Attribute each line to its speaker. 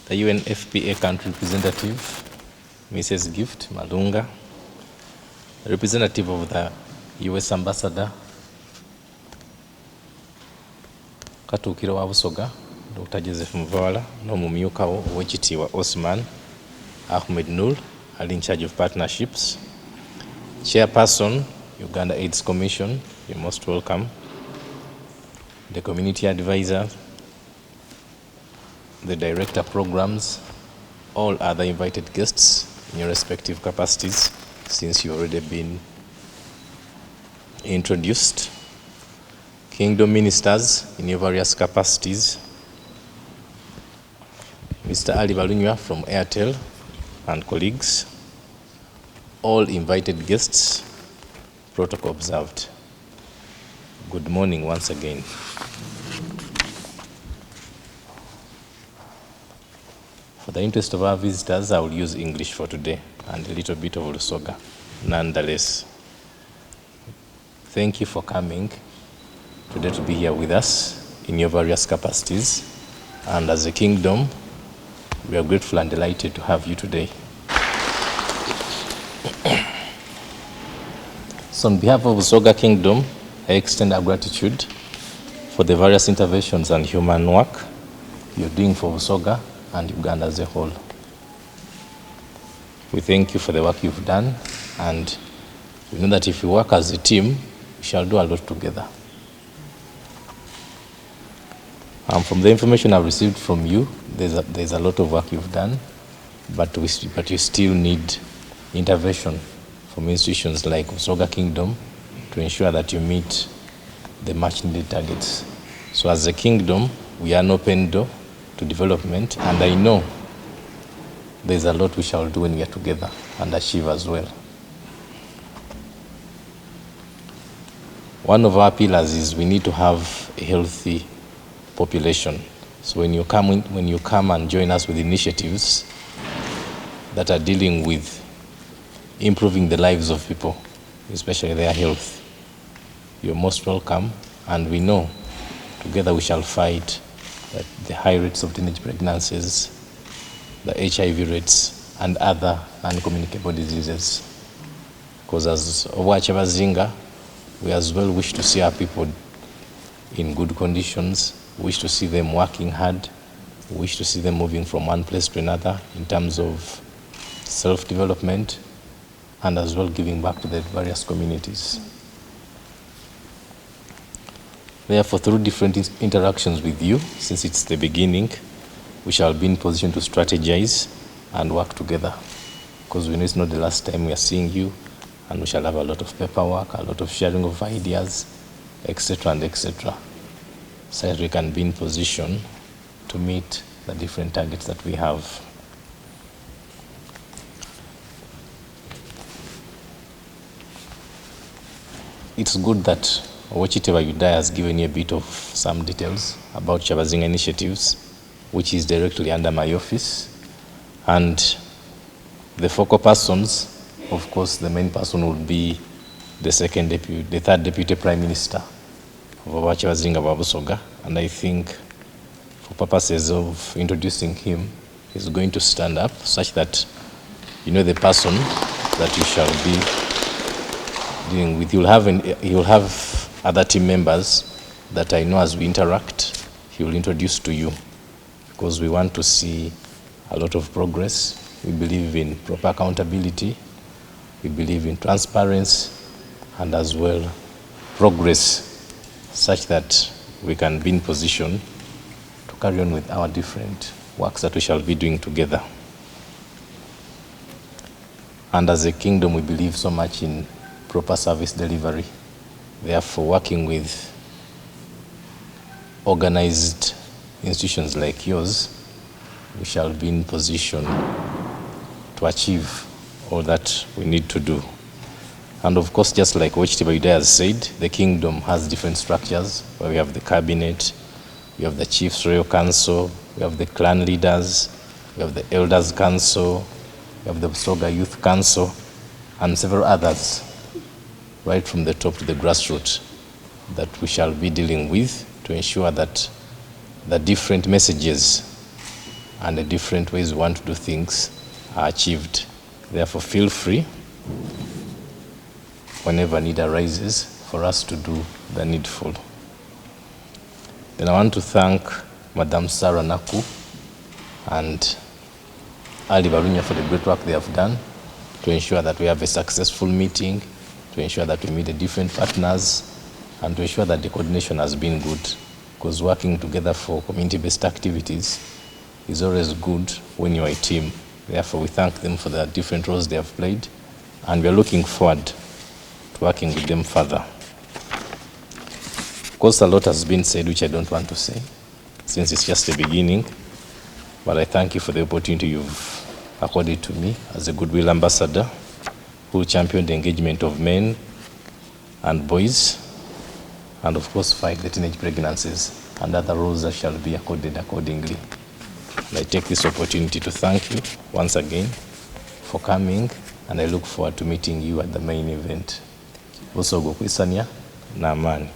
Speaker 1: the UNFPA country representative, Mrs. Gift Malunga, the representative of the US ambassador, Katuukiro wa Busoga, Dr. Joseph Mvawala, n'omumyuka wo Oweekitiibwa Osman Ahmed Nur, ali in charge of partnerships. Chairperson, Uganda AIDS Commission, you're most welcome. The community advisor, the director programs, all other invited guests in your respective capacities, since you've already been introduced. Kingdom ministers in your various capacities. Mr. Ali Balunywa from Airtel and colleagues. All invited guests, protocol observed. Good morning once again. For the interest of our visitors, I will use English for today and a little bit of Lusoga, nonetheless. Thank you for coming today to be here with us in your various capacities. And as a kingdom, we are grateful and delighted to have you today. So on behalf of Busoga Kingdom, I extend our gratitude for the various interventions and human work you're doing for Busoga and Uganda as a whole. We thank you for the work you've done, and we know that if we work as a team, we shall do a lot together. From the information I've received from you, there's a lot of work you've done, but you still need intervention from institutions like Busoga Kingdom to ensure that you meet the much needed targets. So as a kingdom, we are an open door to development, and I know there's a lot we shall do when we are together and achieve as well. One of our pillars is we need to have a healthy population. So when you come and join us with initiatives that are dealing with improving the lives of people, especially their health, you're most welcome, and we know together we shall fight the high rates of teenage pregnancies, the HIV rates, and other uncommunicable diseases. Because as over Kyabazinga, we as well wish to see our people in good conditions, wish to see them working hard, wish to see them moving from one place to another in terms of self-development, and as well giving back to the various communities. Therefore, through different interactions with you, since it's the beginning, we shall be in position to strategize and work together. Because we know it's not the last time we are seeing you, and we shall have a lot of paperwork, a lot of sharing of ideas, etc. and etc. So that we can be in position to meet the different targets that we have. It's good that Oweekitiibwa Udai has given you a bit of some details about Kyabazinga Initiatives, which is directly under my office. And the focal persons, of course, the main person will be the third Deputy Prime Minister of Kyabazinga of Busoga. And I think for purposes of introducing him, he's going to stand up such that you know the person that you shall be dealing with. You'll have other team members that I know as we interact, he will introduce to you, because we want to see a lot of progress. We believe in proper accountability, we believe in transparency, and as well progress, such that we can be in position to carry on with our different works that we shall be doing together. And as a kingdom, we believe so much in proper service delivery. Therefore, working with organized institutions like yours, we shall be in position to achieve all that we need to do. And of course, just like Oweekitiibwa Udai has said, the kingdom has different structures, where we have the cabinet, we have the Chiefs Royal Council, we have the clan leaders, we have the Elders Council, we have the Busoga Youth Council, and several others, right from the top to the grassroots, that we shall be dealing with to ensure that the different messages and the different ways we want to do things are achieved. Therefore, feel free whenever need arises for us to do the needful. Then I want to thank Madam Sarah Naku and Ali Barunya for the great work they have done to ensure that we have a successful meeting, to ensure that we meet the different partners, and to ensure that the coordination has been good. Because working together for community-based activities is always good when you're a team. Therefore, we thank them for the different roles they have played, and we're looking forward to working with them further. Of course, a lot has been said, which I don't want to say, since it's just the beginning, but I thank you for the opportunity you've accorded to me as a goodwill ambassador who championed the engagement of men and boys, and of course fight the teenage pregnancies and other roles that shall be accorded accordingly. And I take this opportunity to thank you once again for coming, and I look forward to meeting you at the main event. Busoga kwisanya na amani.